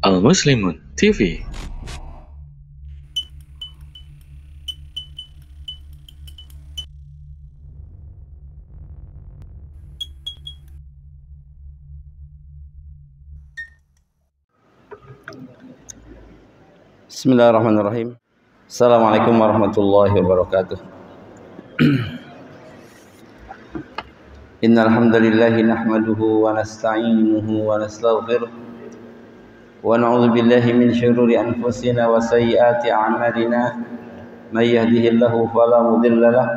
Al-Muslimun TV. Bismillahirrahmanirrahim. Assalamualaikum warahmatullahi wabarakatuh. Innal hamdalillah nahmaduhu wa nasta'inuhu wa nastaghfiruh wa na'udzu billahi min shururi anfusina wa sayyiati a'malina. May yahdihillahu fala mudilla lahu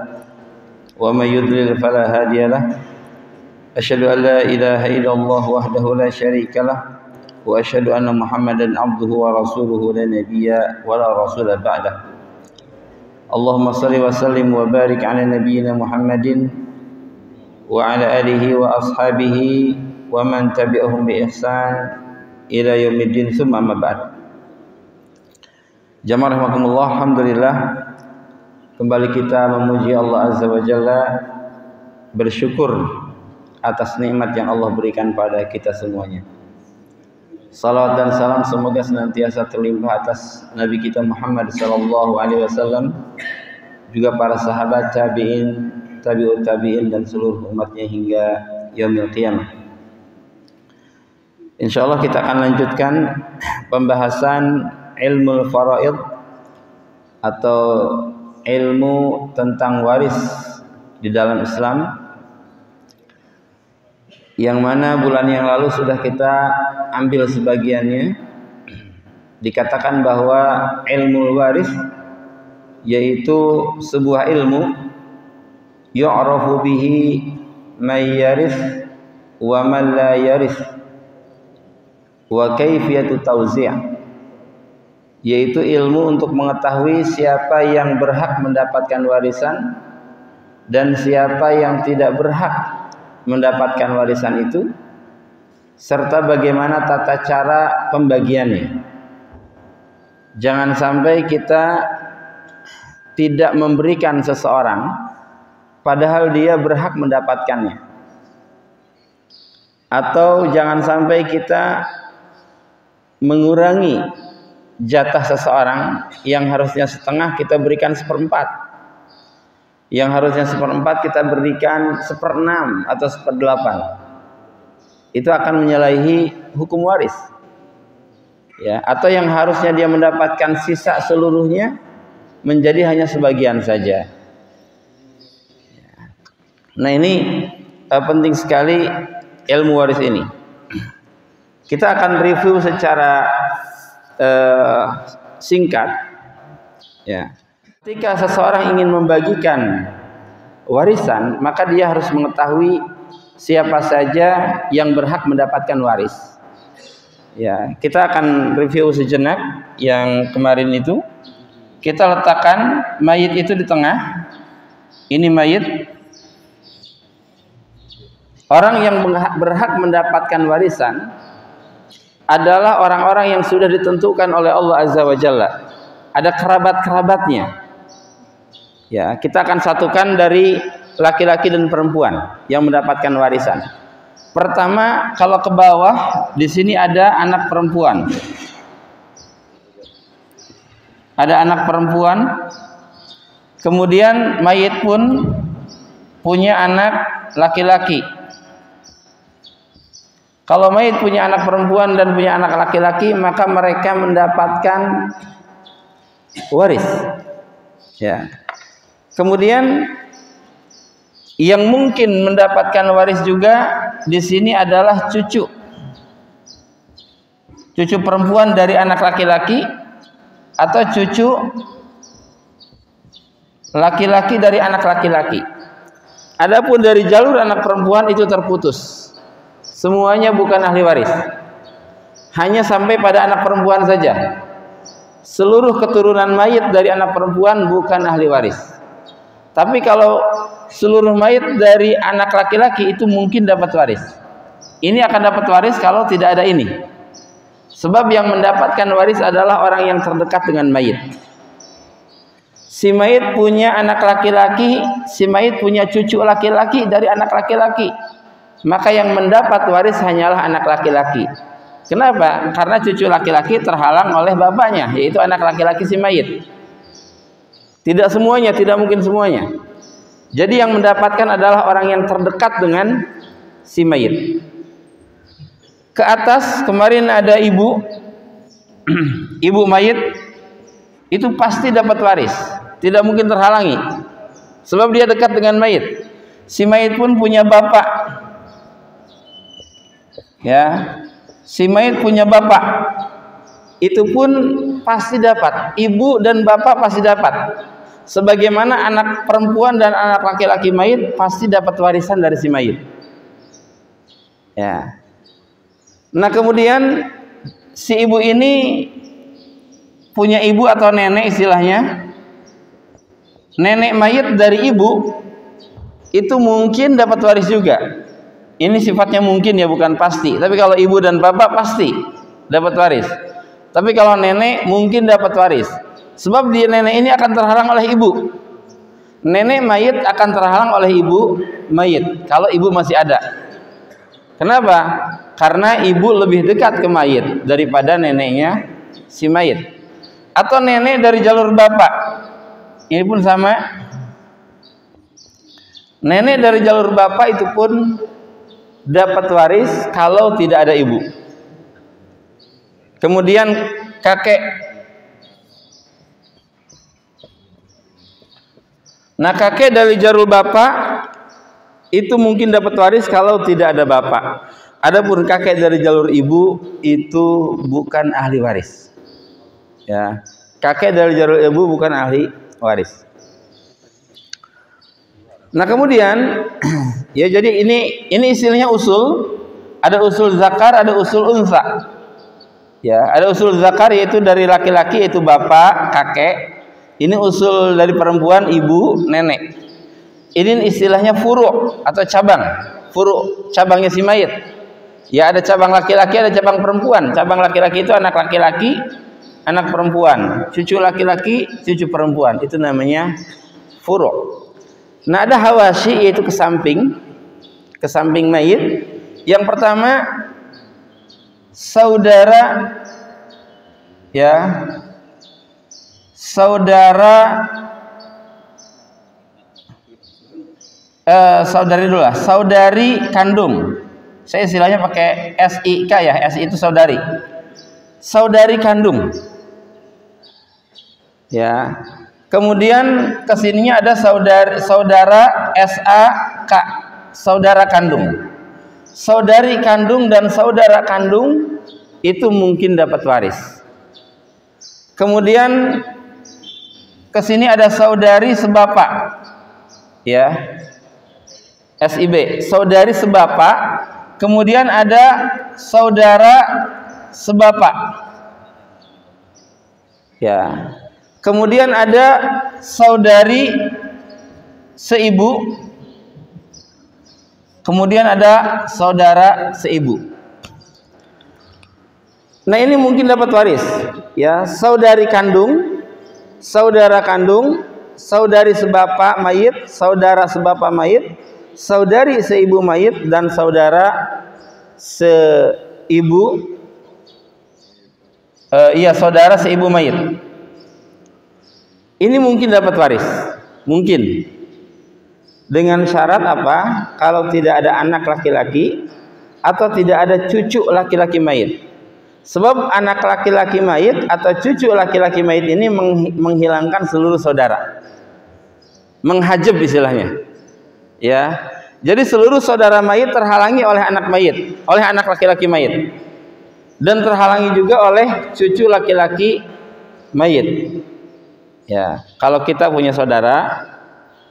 wa may yudlil fala hadiya lahu. Asyhadu an la ilaha illallah wahdahu la syarika lahu wa asyhadu anna Muhammadan abduhu wa rasuluhu la nabiyya wa la rasula ba'dah. Allahumma shalli wa sallim wa barik ala nabiyyina Muhammadin wa ala alihi wa ashabihi wa man tabi'ahum bi ihsan ila yaumiddin, tsumma amma ba'd. Jamaah rahimakumullah, alhamdulillah kembali kita memuji Allah Azza wa Jalla, bersyukur atas nikmat yang Allah berikan pada kita semuanya. Salawat dan salam semoga senantiasa terlimpah atas Nabi kita Muhammad sallallahu alaihi wasallam, juga para sahabat, tabi'in, tabi'ut tabi'in dan seluruh umatnya hingga yaumil qiyamah. Insyaallah kita akan lanjutkan pembahasan ilmu faraid atau ilmu tentang waris di dalam Islam, yang mana bulan yang lalu sudah kita ambil sebagiannya. Dikatakan bahwa ilmu waris yaitu sebuah ilmu yu'rafu bihi may yaris wa man la yaris wa kaifiyatu tawzi', yaitu ilmu untuk mengetahui siapa yang berhak mendapatkan warisan dan siapa yang tidak berhak mendapatkan warisan itu, serta bagaimana tata cara pembagiannya. Jangan sampai kita tidak memberikan seseorang padahal dia berhak mendapatkannya, atau jangan sampai kita mengurangi jatah seseorang yang harusnya setengah kita berikan seperempat, yang harusnya seperempat kita berikan seperenam atau seperdelapan. Itu akan menyalahi hukum waris, ya. Atau yang harusnya dia mendapatkan sisa seluruhnya menjadi hanya sebagian saja. Nah, ini penting sekali ilmu waris ini. Kita akan review secara singkat, ya. Ketika seseorang ingin membagikan warisan, maka dia harus mengetahui siapa saja yang berhak mendapatkan waris. Ya, kita akan review sejenak yang kemarin itu. Kita letakkan mayit itu di tengah. Ini mayit. Orang yang berhak mendapatkan warisan adalah orang-orang yang sudah ditentukan oleh Allah Azza wa Jalla. Ada kerabat-kerabatnya. Ya, kita akan satukan dari laki-laki dan perempuan yang mendapatkan warisan. Pertama, kalau ke bawah di sini ada anak perempuan. Ada anak perempuan. Kemudian mayit pun punya anak laki-laki. Kalau mayit punya anak perempuan dan punya anak laki-laki, maka mereka mendapatkan waris. Ya. Kemudian yang mungkin mendapatkan waris juga di sini adalah cucu. Cucu perempuan dari anak laki-laki atau cucu laki-laki dari anak laki-laki. Adapun dari jalur anak perempuan itu terputus. Semuanya bukan ahli waris. Hanya sampai pada anak perempuan saja. Seluruh keturunan mayit dari anak perempuan bukan ahli waris. Tapi kalau seluruh mayit dari anak laki-laki itu mungkin dapat waris. Ini akan dapat waris kalau tidak ada ini. Sebab yang mendapatkan waris adalah orang yang terdekat dengan mayit. Si mayit punya anak laki-laki, si mayit punya cucu laki-laki dari anak laki-laki. Maka yang mendapat waris hanyalah anak laki-laki. Kenapa? Karena cucu laki-laki terhalang oleh bapaknya, yaitu anak laki-laki si mayit. Tidak semuanya, tidak mungkin semuanya. Jadi yang mendapatkan adalah orang yang terdekat dengan si mayit. Ke atas kemarin ada ibu, ibu mayit itu pasti dapat waris, tidak mungkin terhalangi, sebab dia dekat dengan mayit. Si mayit pun punya bapak, ya, si mayit punya bapak, itu pun pasti dapat. Ibu dan bapak pasti dapat. Sebagaimana anak perempuan dan anak laki-laki mayit pasti dapat warisan dari si mayit. Ya. Nah kemudian si ibu ini punya ibu atau nenek istilahnya. Nenek mayit dari ibu itu mungkin dapat waris juga. Ini sifatnya mungkin ya, bukan pasti. Tapi kalau ibu dan bapak pasti dapat waris. Tapi kalau nenek mungkin dapat waris. Sebab dia nenek ini akan terhalang oleh ibu. Nenek mayit akan terhalang oleh ibu mayit kalau ibu masih ada. Kenapa? Karena ibu lebih dekat ke mayit daripada neneknya si mayit. Atau nenek dari jalur bapak. Ini pun sama. Nenek dari jalur bapak itu pun dapat waris kalau tidak ada ibu. Kemudian kakek. Nah kakek dari jalur bapak itu mungkin dapat waris kalau tidak ada bapak. Adapun kakek dari jalur ibu itu bukan ahli waris. Ya, kakek dari jalur ibu bukan ahli waris. Nah kemudian ya, jadi ini istilahnya usul. Ada usul zakar, ada usul unsa. Ya, ada usul zakar yaitu dari laki-laki yaitu bapak, kakek. Ini usul dari perempuan, ibu, nenek. Ini istilahnya furu' atau cabang. Furu' cabangnya si mayit. Ya, ada cabang laki-laki, ada cabang perempuan. Cabang laki-laki itu anak laki-laki, anak perempuan. Cucu laki-laki, cucu perempuan. Itu namanya furu'. Nah, ada hawashi yaitu ke samping mayit. Yang pertama saudara, ya, saudari kandung. Saya istilahnya pakai SIK ya, SI itu saudari. Saudari kandung. Ya. Kemudian kesininya ada saudara SAK, saudara kandung. Saudari kandung dan saudara kandung itu mungkin dapat waris. Kemudian kesini ada saudari sebapak, ya, SIB, saudari sebapak. Kemudian ada saudara sebapak, ya. Kemudian ada saudari seibu. Kemudian ada saudara seibu. Nah ini mungkin dapat waris, ya, saudari kandung, saudara kandung, saudari sebapak mayit, saudara sebapak mayit, saudari seibu mayit, dan saudara seibu, saudara seibu mayit. Ini mungkin dapat waris, mungkin. Dengan syarat apa? Kalau tidak ada anak laki-laki atau tidak ada cucu laki-laki mayit. Sebab anak laki-laki mayit atau cucu laki-laki mayit ini menghilangkan seluruh saudara. Menghajab istilahnya. Ya. Jadi seluruh saudara mayit terhalangi oleh anak mayit, oleh anak laki-laki mayit. Dan terhalangi juga oleh cucu laki-laki mayit. Ya, kalau kita punya saudara,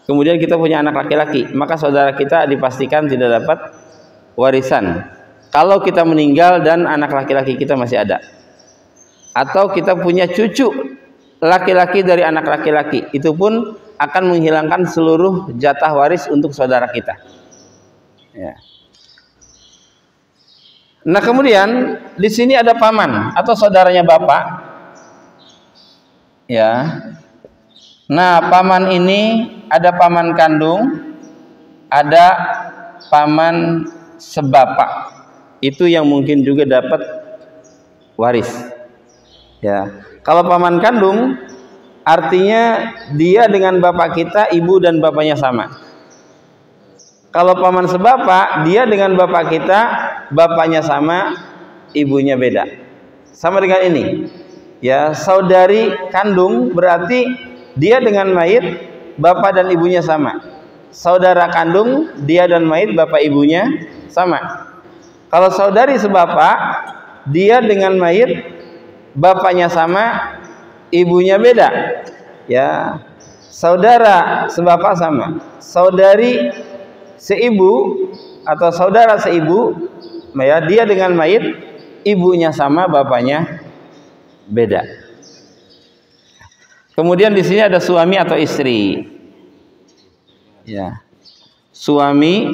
kemudian kita punya anak laki-laki, maka saudara kita dipastikan tidak dapat warisan. Kalau kita meninggal dan anak laki-laki kita masih ada. Atau kita punya cucu laki-laki dari anak laki-laki, itu pun akan menghilangkan seluruh jatah waris untuk saudara kita. Ya. Nah, kemudian di sini ada paman atau saudaranya bapak. Ya. Nah, paman ini ada paman kandung, ada paman sebapak. Itu yang mungkin juga dapat waris. Ya, kalau paman kandung artinya dia dengan bapak kita ibu dan bapaknya sama. Kalau paman sebapak, dia dengan bapak kita bapaknya sama, ibunya beda. Sama dengan ini. Ya, saudari kandung berarti dia dengan mayit bapak dan ibunya sama. Saudara kandung dia dan mayit bapak ibunya sama. Kalau saudari sebapak, dia dengan mayit bapaknya sama, ibunya beda. Ya, saudara sebapak sama, saudari seibu atau saudara seibu, ya, dia dengan mayit ibunya sama, bapaknya beda. Kemudian di sini ada suami atau istri. Ya, suami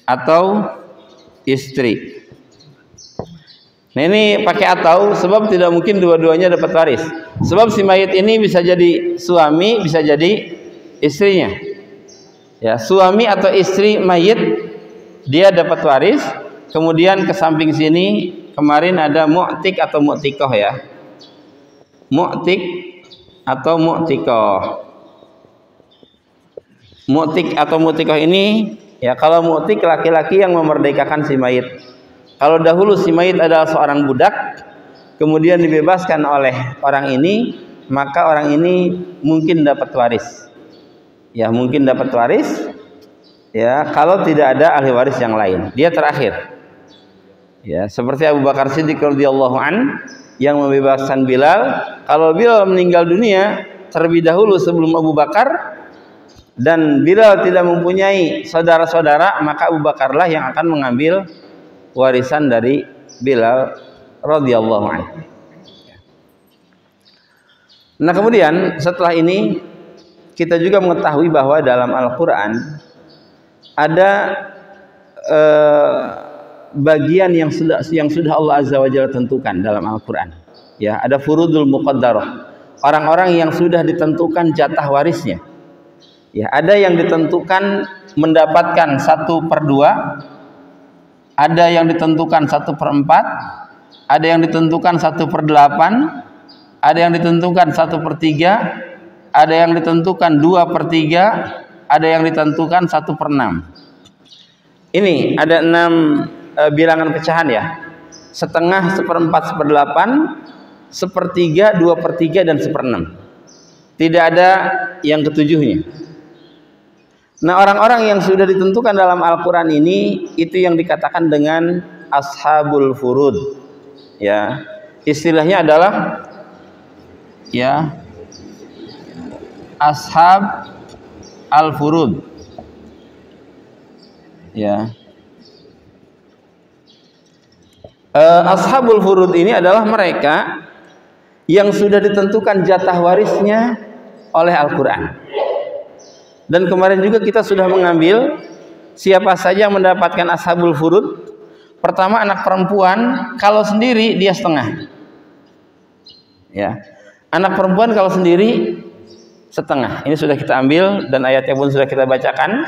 atau istri. Nah, ini pakai atau sebab tidak mungkin dua-duanya dapat waris. Sebab si mayit ini bisa jadi suami, bisa jadi istrinya. Ya, suami atau istri mayit dia dapat waris. Kemudian ke samping sini kemarin ada mu'tik atau mu'tikoh ya. Mu'tik atau mu'tikoh. Mu'tik atau mu'tikoh ini ya, kalau mu'tik laki-laki yang memerdekakan si mayit. Kalau dahulu si mayit adalah seorang budak, kemudian dibebaskan oleh orang ini, maka orang ini mungkin dapat waris. Ya, mungkin dapat waris. Ya, kalau tidak ada ahli waris yang lain, dia terakhir. Ya, seperti Abu Bakar Siddiq radhiyallahu an yang membebaskan Bilal. Kalau Bilal meninggal dunia terlebih dahulu sebelum Abu Bakar dan Bilal tidak mempunyai saudara-saudara, maka Abu Bakarlah yang akan mengambil warisan dari Bilal radhiyallahu anhu. Nah, kemudian setelah ini kita juga mengetahui bahwa dalam Al-Qur'an ada bagian yang sudah Allah Azza wa Jalla tentukan dalam Al-Qur'an. Ya, ada furudul muqaddarah. Orang-orang yang sudah ditentukan jatah warisnya. Ya, ada yang ditentukan mendapatkan 1/2, ada yang ditentukan 1/4, ada yang ditentukan 1/8, ada yang ditentukan 1/3, ada yang ditentukan 2/3, ada yang ditentukan 1/6. Ini ada 6 bilangan pecahan ya. 1/2, 1/4, 1/8, 1/3, 2/3 dan 1/6. Tidak ada yang ketujuhnya. Nah, orang-orang yang sudah ditentukan dalam Al-Quran ini itu yang dikatakan dengan ashabul furud. Ya, istilahnya adalah ya ashab al-furud. Ya, ashabul furud ini adalah mereka yang sudah ditentukan jatah warisnya oleh Al-Quran. Dan kemarin juga kita sudah mengambil siapa saja yang mendapatkan ashabul furud. Pertama, anak perempuan kalau sendiri dia setengah. Ya, anak perempuan kalau sendiri setengah. Ini sudah kita ambil dan ayatnya pun sudah kita bacakan.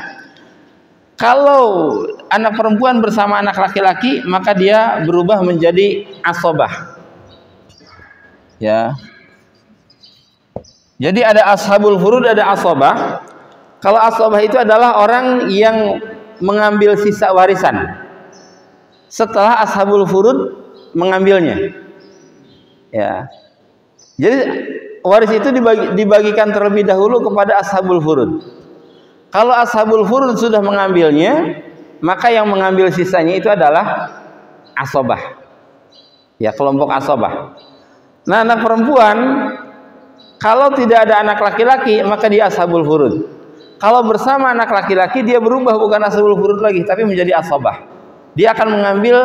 Kalau anak perempuan bersama anak laki-laki, maka dia berubah menjadi asobah. Ya, jadi ada ashabul furud, ada asobah. Kalau asobah itu adalah orang yang mengambil sisa warisan setelah ashabul furud mengambilnya. Ya, jadi waris itu dibagikan terlebih dahulu kepada ashabul furud. Kalau ashabul furud sudah mengambilnya, maka yang mengambil sisanya itu adalah asobah. Ya, kelompok asobah. Nah, anak perempuan kalau tidak ada anak laki-laki, maka dia ashabul furud. Kalau bersama anak laki-laki, dia berubah bukan ashabul furud lagi, tapi menjadi asobah. Dia akan mengambil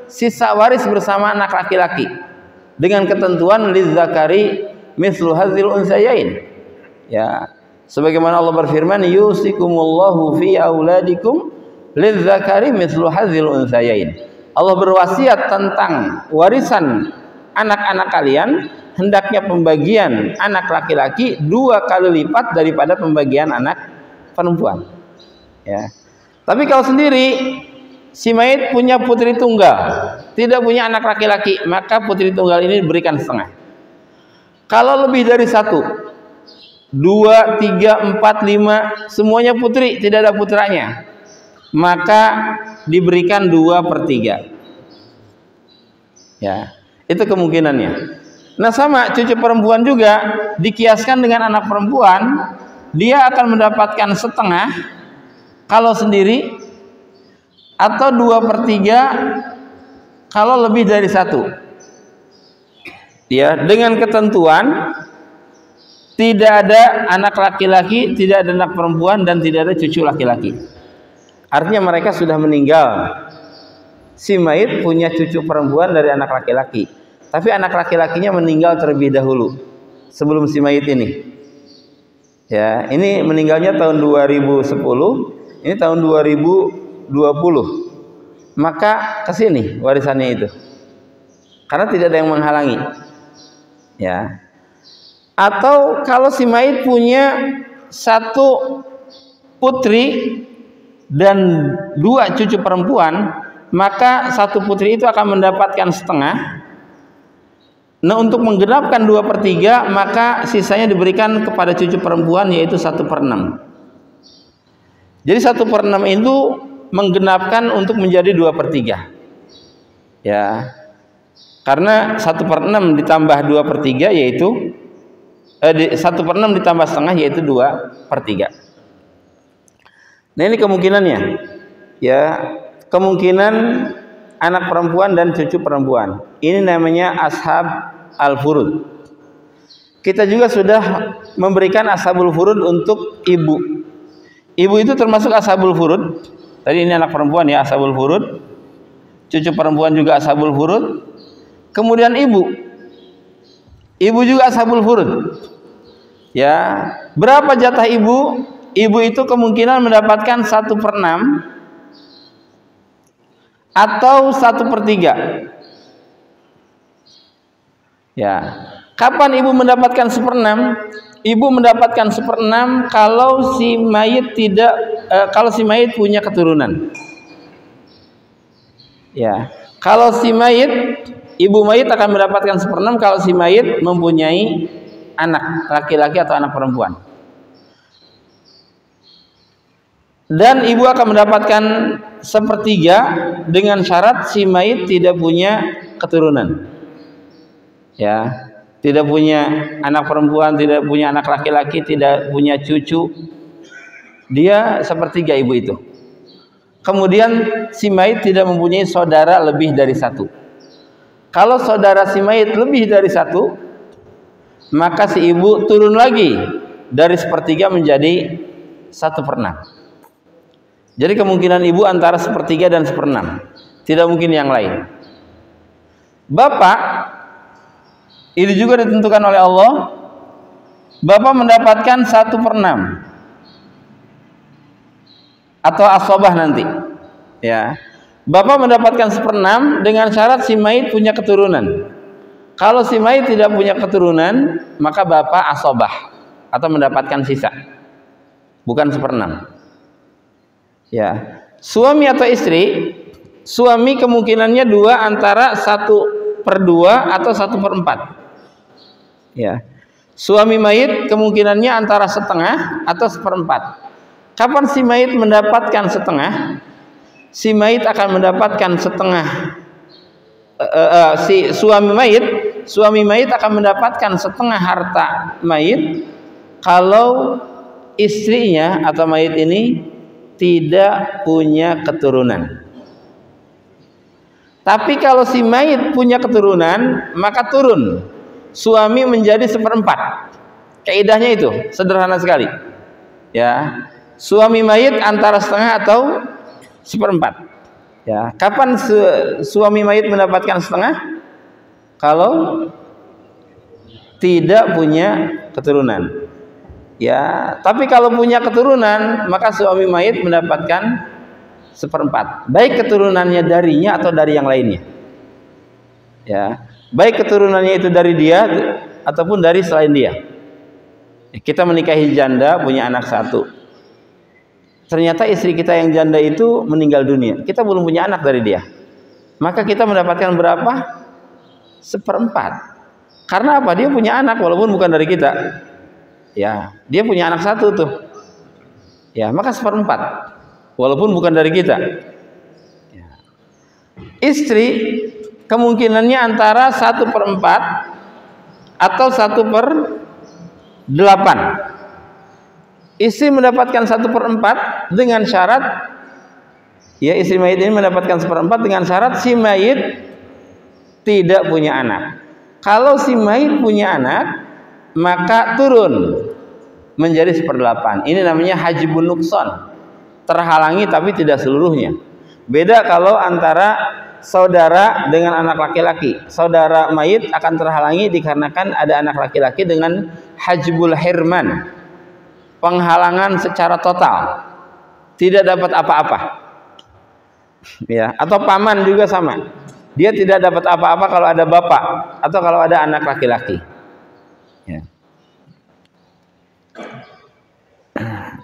sisa waris bersama anak laki-laki dengan ketentuan lizzakari mithlu hadzil unsayain. Ya, sebagaimana Allah berfirman, yusikumullahu fi auladikum lizzakari mithlu hadzil unsayain. Allah berwasiat tentang warisan anak-anak kalian, hendaknya pembagian anak laki-laki 2 kali lipat daripada pembagian anak perempuan. Ya. Tapi kalau sendiri si mayit punya putri tunggal, tidak punya anak laki-laki, maka putri tunggal ini diberikan setengah. Kalau lebih dari 1, 2, 3, 4, 5 semuanya putri, tidak ada putranya, maka diberikan 2/3. Ya, itu kemungkinannya. Nah, sama cucu perempuan juga dikiaskan dengan anak perempuan, dia akan mendapatkan setengah kalau sendiri, atau 2/3 kalau lebih dari 1. Ya, dengan ketentuan tidak ada anak laki-laki, tidak ada anak perempuan, dan tidak ada cucu laki-laki. Artinya mereka sudah meninggal. Si mayit punya cucu perempuan dari anak laki-laki, tapi anak laki-lakinya meninggal terlebih dahulu sebelum si mayit ini. Ya, ini meninggalnya tahun 2010, ini tahun 2020. Maka ke sini warisannya itu. Karena tidak ada yang menghalangi. Ya. Atau kalau si mayit punya 1 putri dan 2 cucu perempuan, maka 1 putri itu akan mendapatkan setengah. Nah, untuk menggenapkan 2/3, maka sisanya diberikan kepada cucu perempuan, yaitu 1/6. Jadi 1/6 itu menggenapkan untuk menjadi 2/3. Ya, karena 1/6 ditambah 2/3 yaitu 1/6 ditambah setengah yaitu 2/3. Nah, ini kemungkinannya. Ya, kemungkinan anak perempuan dan cucu perempuan. Ini namanya ashab al-furud. Kita juga sudah memberikan ashabul furud untuk ibu. Ibu itu termasuk ashabul furud. Tadi ini anak perempuan ya, ashabul furud. Cucu perempuan juga ashabul furud. Kemudian ibu. Ibu juga ashabul furud. Ya, berapa jatah ibu? Ibu itu kemungkinan mendapatkan 1/6 atau 1/3. Ya, kapan ibu mendapatkan 1/6? Ibu mendapatkan 1/6 kalau si mayit kalau si mayit punya keturunan. Ya, kalau si mayit, ibu mayit akan mendapatkan 1/6 kalau si mayit mempunyai anak laki-laki atau anak perempuan. Dan ibu akan mendapatkan 1/3 dengan syarat si mayit tidak punya keturunan. Ya, tidak punya anak perempuan, tidak punya anak laki-laki, tidak punya cucu. Dia 1/3 ibu itu. Kemudian si mayit tidak mempunyai saudara lebih dari 1. Kalau saudara si mayit lebih dari 1, maka si ibu turun lagi dari 1/3 menjadi 1/6. Jadi kemungkinan ibu antara 1/3 dan 1/6. Tidak mungkin yang lain. Bapak, ini juga ditentukan oleh Allah. Bapak mendapatkan 1/6 atau asobah nanti. Ya, bapak mendapatkan 1/6 dengan syarat si mayit punya keturunan. Kalau si mayit tidak punya keturunan, maka bapak asobah atau mendapatkan sisa, bukan 1/6. Ya, suami atau istri, suami kemungkinannya 2 antara 1/2 atau 1/4. Ya, suami mayit kemungkinannya antara 1/2 atau 1/4. Kapan si mayit mendapatkan 1/2? Si mayit akan mendapatkan 1/2. Si suami mayit akan mendapatkan 1/2 harta mayit kalau istrinya atau mayit ini tidak punya keturunan. Tapi kalau si mayit punya keturunan, maka turun. Suami menjadi 1/4. Kaidahnya itu sederhana sekali. Ya, suami mayit antara 1/2 atau 1/4. Ya, kapan suami mayit mendapatkan 1/2? Kalau tidak punya keturunan. Ya, tapi kalau punya keturunan, maka suami mayit mendapatkan 1/4. Baik keturunannya darinya atau dari yang lainnya. Ya, baik keturunannya itu dari dia ataupun dari selain dia. Kita menikahi janda punya anak 1. ternyata istri kita yang janda itu meninggal dunia, kita belum punya anak dari dia, maka kita mendapatkan berapa? 1/4. Karena apa? Dia punya anak walaupun bukan dari kita. Ya, dia punya anak satu tuh. Ya, maka 1/4 walaupun bukan dari kita. Ya. Istri kemungkinannya antara 1/4 atau 1/8. Istri mendapatkan 1/4 dengan syarat, ya, istri mayit ini mendapatkan 1/4 dengan syarat si mayit tidak punya anak. Kalau si mayit punya anak, maka turun menjadi 1/8. Ini namanya hajibun nuqsan, terhalangi tapi tidak seluruhnya. Beda kalau antara saudara dengan anak laki-laki. Saudara mayit akan terhalangi dikarenakan ada anak laki-laki dengan hajibul hirman, penghalangan secara total, tidak dapat apa-apa. Ya, atau paman juga sama. Dia tidak dapat apa-apa kalau ada bapak atau kalau ada anak laki-laki. Ya.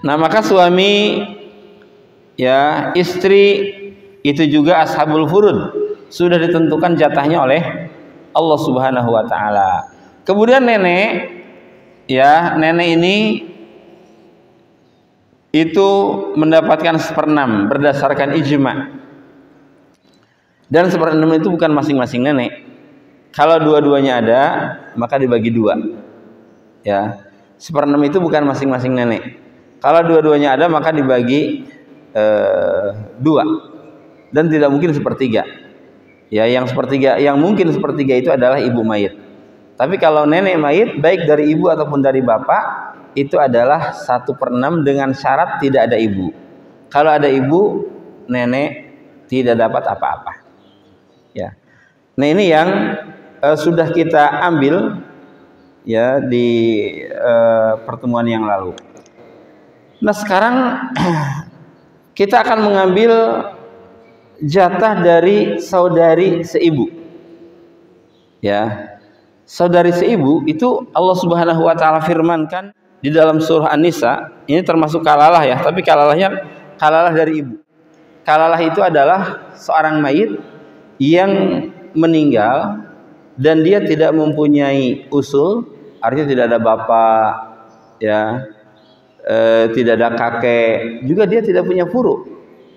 Nah, maka suami, ya, istri itu juga ashabul furud, sudah ditentukan jatahnya oleh Allah Subhanahu wa taala. Kemudian nenek, ya, nenek ini itu mendapatkan 1/6 berdasarkan ijma. Dan 1/6 itu bukan masing-masing nenek. Kalau dua-duanya ada, maka dibagi 2. Ya, 1/6 itu bukan masing-masing nenek. Kalau dua-duanya ada, maka dibagi 2. Dan tidak mungkin 1/3. Ya, yang mungkin 1/3 itu adalah ibu mayit. Tapi kalau nenek mayit, baik dari ibu ataupun dari bapak, itu adalah 1/6 dengan syarat tidak ada ibu. Kalau ada ibu, nenek tidak dapat apa-apa. Ya. Nah, ini yang sudah kita ambil, ya, di pertemuan yang lalu. Nah, sekarang kita akan mengambil jatah dari saudari seibu. Ya. Saudari seibu itu Allah Subhanahu wa taala firmankan di dalam surah An-Nisa. Ini termasuk kalalah, ya, tapi kalalahnya kalalah dari ibu. Kalalah itu adalah seorang mayit yang meninggal dan dia tidak mempunyai usul, artinya tidak ada bapak, ya, tidak ada kakek, juga dia tidak punya furu,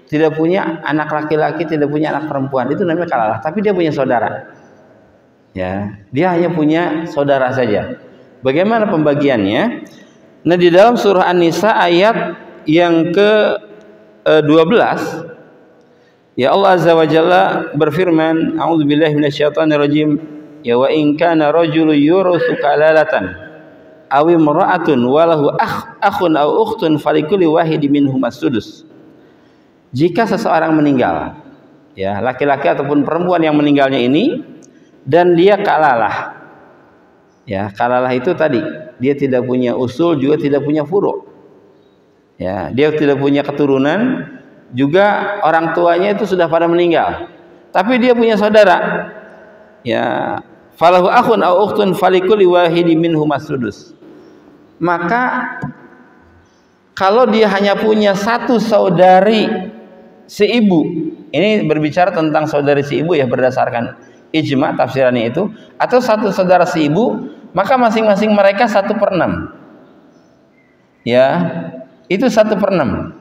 tidak punya anak laki-laki, tidak punya anak perempuan. Itu namanya kalalah. Tapi dia punya saudara, ya, dia hanya punya saudara saja. Bagaimana pembagiannya? Nah, di dalam surah An-Nisa ayat yang ke-12, ya, Allah Azza wa Jalla berfirman, a'udzubillahi minasyaitonirrajim, ya, wa in kana rajulun yurusu kalalatan aw imra'atun walahu akhun aw ukhtun falikulli wahidin minhum as-sudus. Jika seseorang meninggal, ya, laki-laki ataupun perempuan yang meninggalnya ini, dan dia kalalah. Ya, kalalah itu tadi, dia tidak punya usul, juga tidak punya furu'. Ya, dia tidak punya keturunan, juga orang tuanya itu sudah pada meninggal. Tapi dia punya saudara. Ya, falahu akhun aw ukhtun falikulli wahidin minhum as-sudus. Maka kalau dia hanya punya satu saudari seibu, ini berbicara tentang saudari seibu, ya, berdasarkan ijma tafsirannya itu, atau satu saudara seibu, maka masing-masing mereka 1/6. Ya, itu 1/6.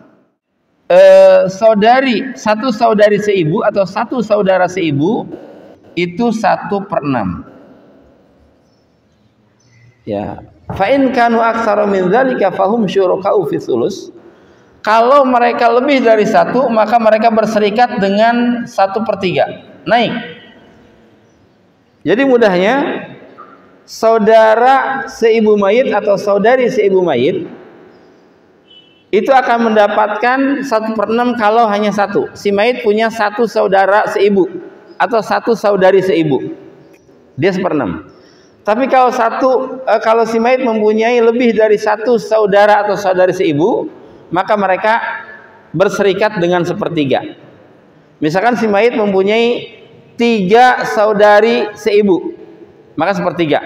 Satu saudari seibu atau satu saudara seibu itu 1/6. Ya, fa in kanu aktsara min dzalika fahum syuraka'u fi thuluts. Kalau mereka lebih dari 1, maka mereka berserikat dengan 1/3, naik. Jadi mudahnya, saudara seibu mayit atau saudari seibu mayit itu akan mendapatkan 1/6 kalau hanya satu. Si mayit punya satu saudara seibu atau satu saudari seibu, dia 1/6. Tapi kalau si mayit mempunyai lebih dari satu saudara atau saudari seibu, maka mereka berserikat dengan 1/3. Misalkan si mayit mempunyai 3 saudari seibu, maka 1/3.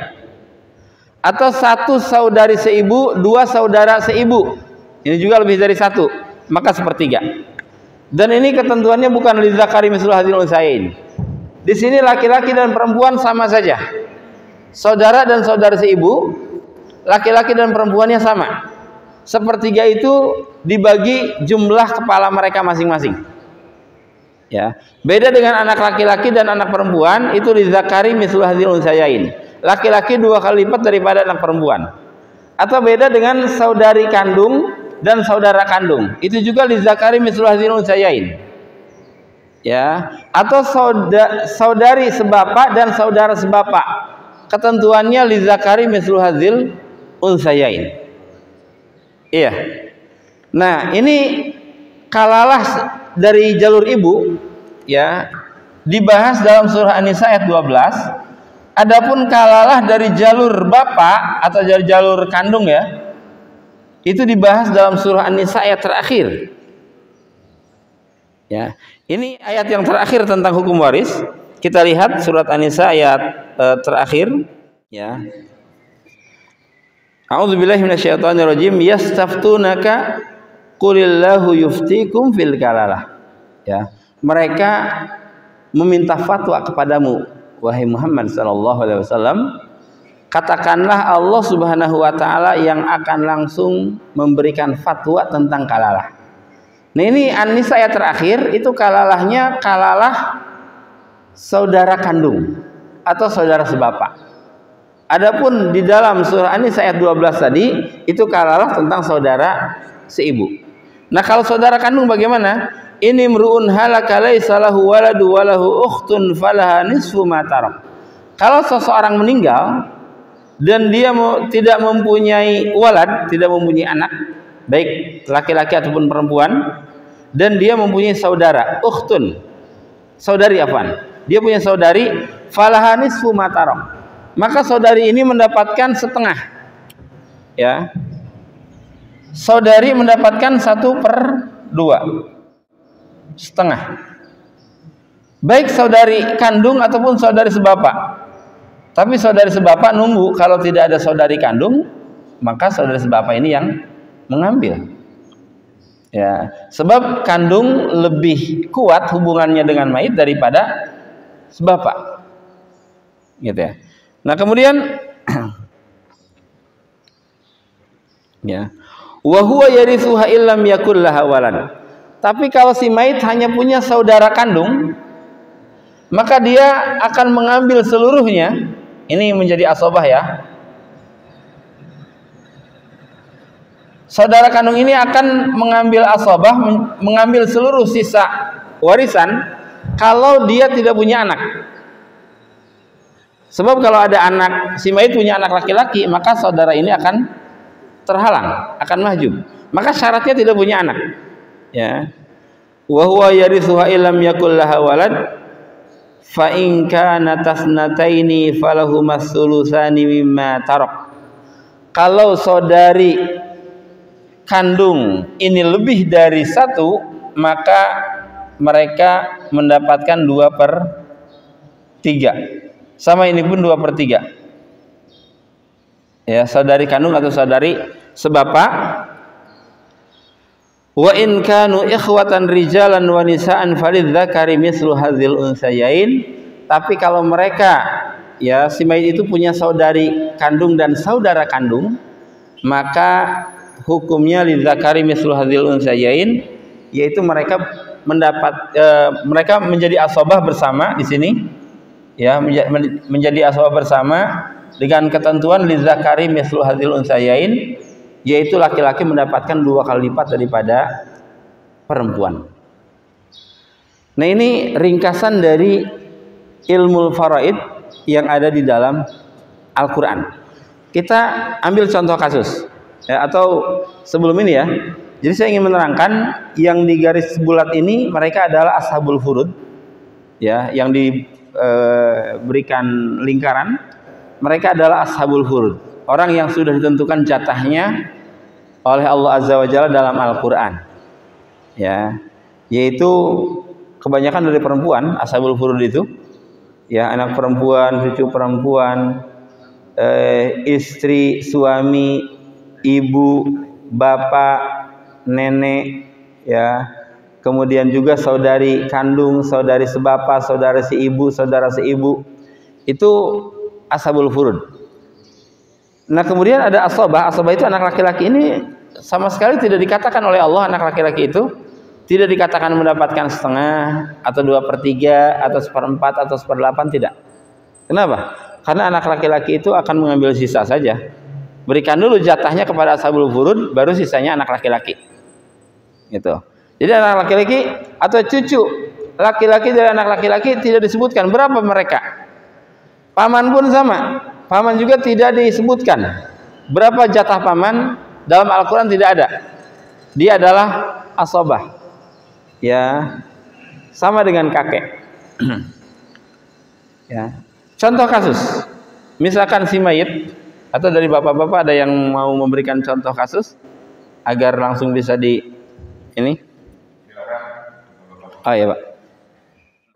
Atau 1 saudari seibu, 2 saudara seibu, ini juga lebih dari 1, maka sepertiga. Dan ini ketentuannya bukan lidzakari mislu hadzil unsayain. Di sini laki-laki dan perempuan sama saja. Saudara dan saudara seibu, laki-laki dan perempuannya sama. Sepertiga itu dibagi jumlah kepala mereka masing-masing. Ya, beda dengan anak laki-laki dan anak perempuan, itu lidzakari mislu hadzil unsayain. Laki-laki 2 kali lipat daripada anak perempuan. Atau beda dengan saudari kandung dan saudara kandung, itu juga lidzakari mislu hadzil unsayain. Ya, atau saudari sebapak dan saudara sebapak, ketentuannya lidzakari mislu hadzil unsayain. Iya. Nah, ini kalalah dari jalur ibu, ya, dibahas dalam surah An-Nisa ayat 12. Adapun kalalah dari jalur bapak atau dari jalur kandung, ya, itu dibahas dalam surah An-Nisa ayat terakhir. Ya, ini ayat yang terakhir tentang hukum waris. Kita lihat surat An-Nisa ayat terakhir, ya. A'udzubillahi minasyaitonirrajim. Yastaftunaka qulillahu yuftikum fil kalalah. Ya, mereka meminta fatwa kepadamu, wahai Muhammad sallallahu alaihi wasallam. Katakanlah Allah Subhanahu wa taala yang akan langsung memberikan fatwa tentang kalalah. Nah, ini An-Nisa ayat terakhir, itu kalalahnya kalalah saudara kandung atau saudara sebapak. Adapun di dalam surah An-Nisa ayat 12 tadi, itu kalalah tentang saudara seibu. Nah, kalau saudara kandung bagaimana? Ini mru'un halaka laisa lahu waladu wa lahu ukhtun falaha nisfu ma tarak. Kalau seseorang meninggal dan dia tidak mempunyai walad, tidak mempunyai anak, baik laki-laki ataupun perempuan, dan dia mempunyai saudara, ukhtun, saudari apaan? Dia punya saudari, falaha nisfu ma tarak. Maka saudari ini mendapatkan setengah. Ya. Saudari mendapatkan 1/2. Setengah. Baik saudari kandung ataupun saudari sebapak. Tapi saudari sebapak nunggu, kalau tidak ada saudari kandung, maka saudari sebapak ini yang mengambil. Ya, sebab kandung lebih kuat hubungannya dengan mayit daripada sebapak. Gitu ya. Nah, kemudian ya, wa huwa yarithuha illam yakul laha walad. Tapi kalau si mayit hanya punya saudara kandung, maka dia akan mengambil seluruhnya. Ini menjadi asobah, ya. Saudara kandung ini akan mengambil asobah, mengambil seluruh sisa warisan kalau dia tidak punya anak. Sebab kalau ada anak, si mayit punya anak laki-laki, maka saudara ini akan terhalang, akan mahjub. Maka syaratnya tidak punya anak. Ya. Wa huwa yarithuha illam yakul laha walad fa in kana tasnataini falahumas thulutsani mimma tarak. Kalau saudari kandung ini lebih dari 1, maka mereka mendapatkan 2/3. Sama ini pun 2/3. Ya, saudari kandung atau saudari sebapak. Wa in kanu ikhwatan rijalan wa nisaan falidzakari mislu hadzil unsayain. Tapi kalau mereka, ya, si mayit itu punya saudari kandung dan saudara kandung, maka hukumnya lidzakari mislu hadzil unsayain, yaitu mereka mereka menjadi asabah bersama di sini, ya, menjadi asabah bersama dengan ketentuan lidzakari mislu hadzil unsayain, yaitu laki-laki mendapatkan 2 kali lipat daripada perempuan. Nah, ini ringkasan dari ilmu faraid yang ada di dalam Al-Quran. Kita ambil contoh kasus, ya, atau sebelum ini, ya. Jadi saya ingin menerangkan yang di garis bulat ini mereka adalah ashabul furud, ya, yang diberikan lingkaran. Mereka adalah ashabul furud, orang yang sudah ditentukan jatahnya oleh Allah Azza wa Jalla dalam Al-Quran, ya, yaitu kebanyakan dari perempuan. Ashabul furud itu, ya, anak perempuan, cucu perempuan, istri, suami, ibu, bapak, nenek, ya. Kemudian juga saudari kandung, saudari sebapa, saudara seibu, saudara seibu. Itu ashabul furud. Nah, kemudian ada asobah. Asobah itu anak laki-laki. Ini sama sekali tidak dikatakan oleh Allah anak laki-laki itu tidak dikatakan mendapatkan setengah atau 2/3 atau 1/4 atau 1/8, tidak. Kenapa? Karena anak laki-laki itu akan mengambil sisa saja. Berikan dulu jatahnya kepada ashabul furud, baru sisanya anak laki-laki. Gitu. Jadi anak laki-laki atau cucu laki-laki dari anak laki-laki tidak disebutkan berapa mereka. Paman pun sama. Paman juga tidak disebutkan berapa jatah paman, dalam Al-Quran tidak ada. Dia adalah asobah. Ya, sama dengan kakek. Ya. Contoh kasus. Misalkan si mayit, atau dari bapak-bapak ada yang mau memberikan contoh kasus agar langsung bisa di ini? Oh ya Pak.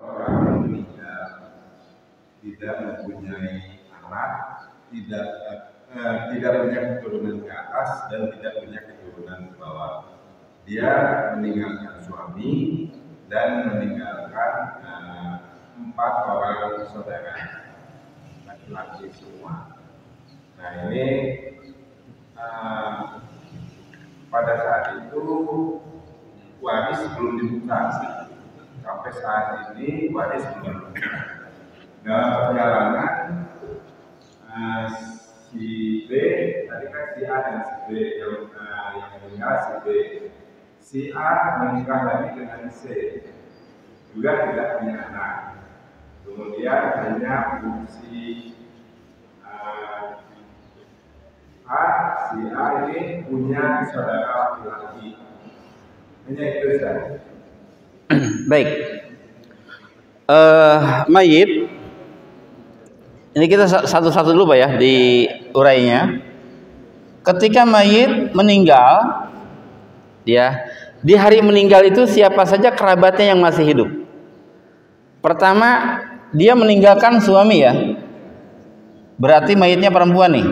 Orang meninggal tidak mempunyai anak, tidak punya keturunan ke atas dan tidak punya keturunan ke bawah. Dia meninggalkan suami dan meninggalkan 4 orang saudara laki-laki semua. Nah ini pada saat itu waris belum dibuka. Sampai saat ini waris belum dibuka. Dalam perjalanan si B, tadi kan si A dan si B yang meninggal si B. Si A menikah lagi dengan C, juga tidak punya anak. Kemudian hanya si si A ini punya saudara laki-laki. Hanya itu saja. Baik. Mayit. Ini kita satu-satu dulu Pak ya di urainya. Ketika mayit meninggal, ya, di hari meninggal itu siapa saja kerabatnya yang masih hidup? Pertama, dia meninggalkan suami ya. Berarti mayitnya perempuan nih.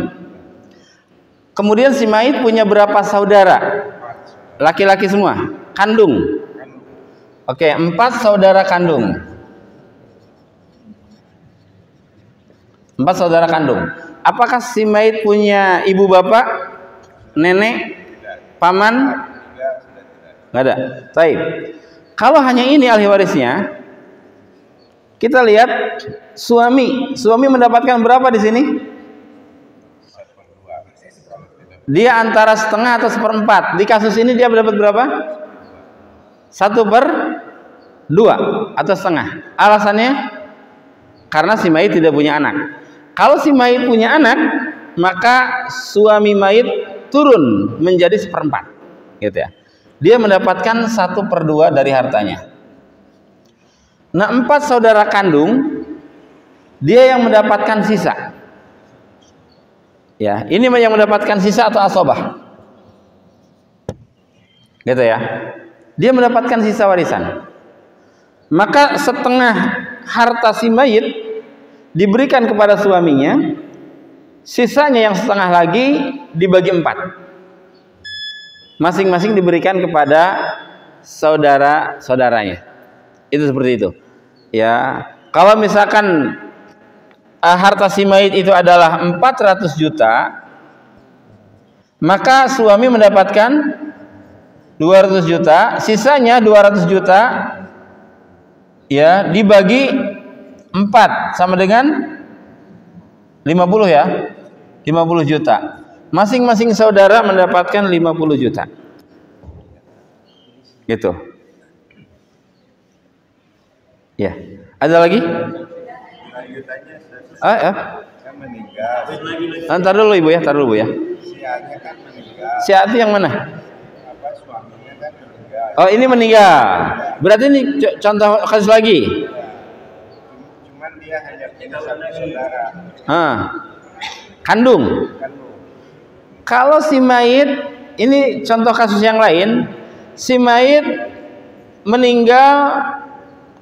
Kemudian si mayit punya berapa saudara? Laki-laki semua, kandung. Oke, 4 saudara kandung. 4 saudara kandung. Apakah si mayit punya ibu bapak, nenek, paman? Nggak ada. Baik. Kalau hanya ini ahli warisnya, kita lihat suami. Suami mendapatkan berapa di sini? Dia antara setengah atau 1/4. Di kasus ini dia mendapat berapa? 1/2 atau setengah. Alasannya karena si mayit tidak punya anak. Kalau si mayit punya anak, maka suami mayit turun menjadi 1/4, gitu ya. Dia mendapatkan 1/2 dari hartanya. Nah, 4 saudara kandung, dia yang mendapatkan sisa. Ya, ini yang mendapatkan sisa atau asobah, gitu ya. Dia mendapatkan sisa warisan. Maka setengah harta si mayit diberikan kepada suaminya, sisanya yang setengah lagi dibagi 4. Masing-masing diberikan kepada saudara-saudaranya. Itu seperti itu. Ya, kalau misalkan harta si mayit itu adalah 400 juta, maka suami mendapatkan 200 juta, sisanya 200 juta ya dibagi 4 sama dengan 50 ya. 50 juta. Masing-masing saudara mendapatkan 50 juta. Gitu. Ya. Ada lagi? Lanjutannya Ya. saya meninggal. Ntar dulu Ibu ya, ntar dulu Bu ya. Si A-nya kan meninggal. Si A itu yang mana? Suaminya kan meninggal. Oh, ini meninggal. Berarti ini contoh kasus lagi. Cuman dia hanya punya 1 saudara. Kandung. Kalau si mayit, ini contoh kasus yang lain, si mayit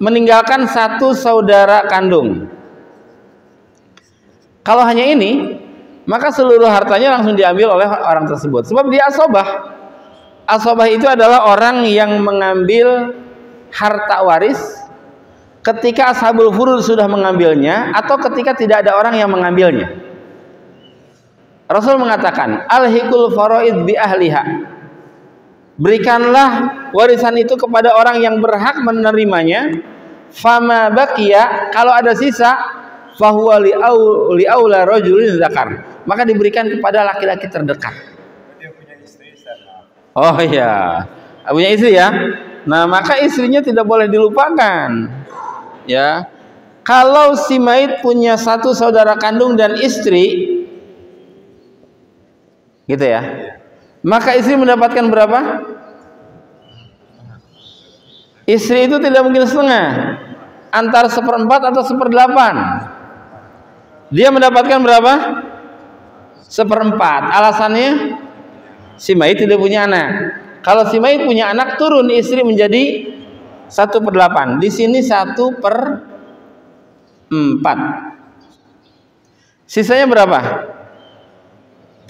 meninggalkan 1 saudara kandung. Kalau hanya ini, maka seluruh hartanya langsung diambil oleh orang tersebut. Sebab dia asobah. Asobah itu adalah orang yang mengambil harta waris ketika ashabul furud sudah mengambilnya atau ketika tidak ada orang yang mengambilnya. Rasul mengatakan, alhiqul faraid bi ahliha. Berikanlah warisan itu kepada orang yang berhak menerimanya. Fama baqiya, kalau ada sisa, fahuwa li aula rajulin zakar. Maka diberikan kepada laki-laki terdekat. Dia punya istri, Oh iya, punya istri ya. Nah, maka istrinya tidak boleh dilupakan. Ya. Kalau si mayit punya satu saudara kandung dan istri, gitu ya. Maka istri mendapatkan berapa? Istri itu tidak mungkin setengah, antara 1/4 atau 1/8. Dia mendapatkan berapa? 1/4. Alasannya si mayit tidak punya anak. Kalau si mayit punya anak, turun istri menjadi 1/8. Di sini 1/4. Sisanya berapa?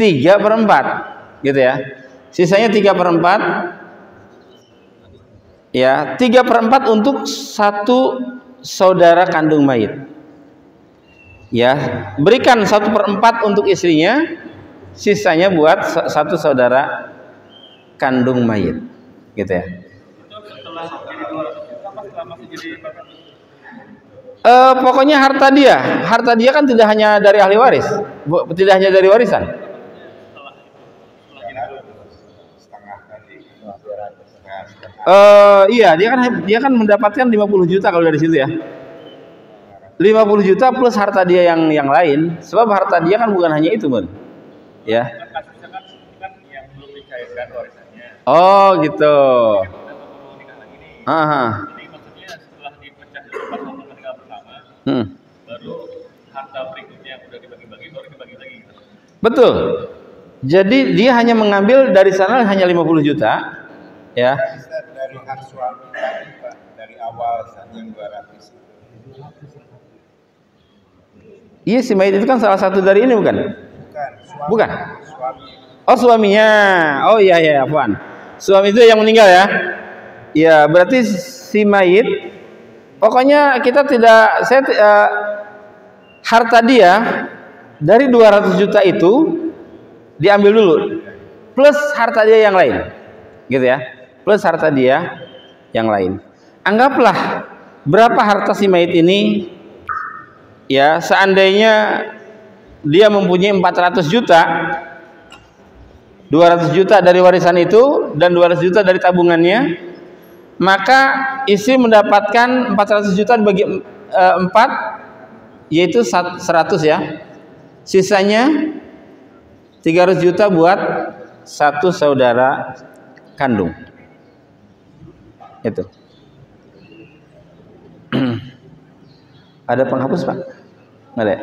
3/4, gitu ya. Sisanya 3/4. Ya, 3/4 untuk satu saudara kandung mayit. Ya, berikan 1/4 untuk istrinya, sisanya buat satu saudara kandung mayit, gitu ya. Pokoknya harta dia kan tidak hanya dari ahli waris, tidak hanya dari warisan. Iya, dia kan mendapatkan 50 juta kalau dari situ ya. 50 juta plus harta dia yang lain, sebab harta dia kan bukan hanya itu, Bun. Ya. Oh, gitu. Aha. Jadi maksudnya setelah dipecah pas waktu meninggal pertama, baru harta berikutnya udah dibagi-bagi, baru dibagi lagi gitu. Betul. Jadi dia hanya mengambil dari sana hanya 50 juta, ya. Dari hak suami tadi, Pak, dari awal yang 200. Iya, si mayit itu kan salah satu dari ini bukan? Bukan. Suami. Oh, suaminya. Oh iya, apaan? Suami itu yang meninggal ya? Ya, berarti si mayit, pokoknya kita tidak, harta dia dari 200 juta itu diambil dulu, plus harta dia yang lain, gitu ya, plus harta dia yang lain. Anggaplah berapa harta si mayit ini, ya, seandainya dia mempunyai 400 juta, 200 juta dari warisan itu dan 200 juta dari tabungannya, maka istri mendapatkan 400 juta bagi 4, yaitu 100 ya. Sisanya 300 juta buat satu saudara kandung. Itu. Ada penghapus, Pak? Nggak ada.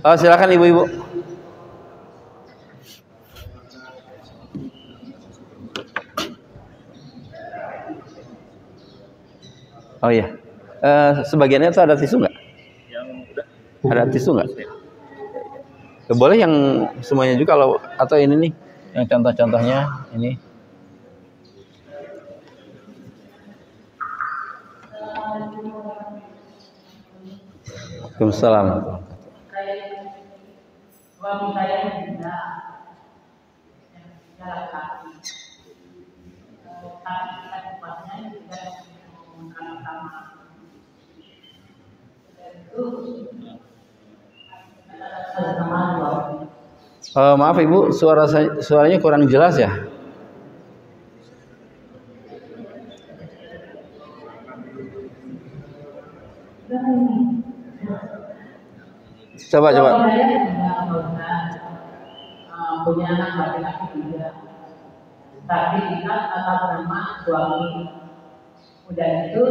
Oh, silakan ibu-ibu. Oh iya, sebagiannya itu ada tisu nggak? Yang udah Ada tisu nggak? Boleh yang semuanya juga kalau, atau ini nih, yang contoh-contohnya ini. Waalaikumsalam. Suami saya tidak jalan kaki, tapi kita tempatnya tidak menggunakan sama. Itu sama dua. Maaf ibu, suaranya kurang jelas ya. Coba. Saya tidak punya anak laki-laki juga, tapi kita atas nama suami. Udah itu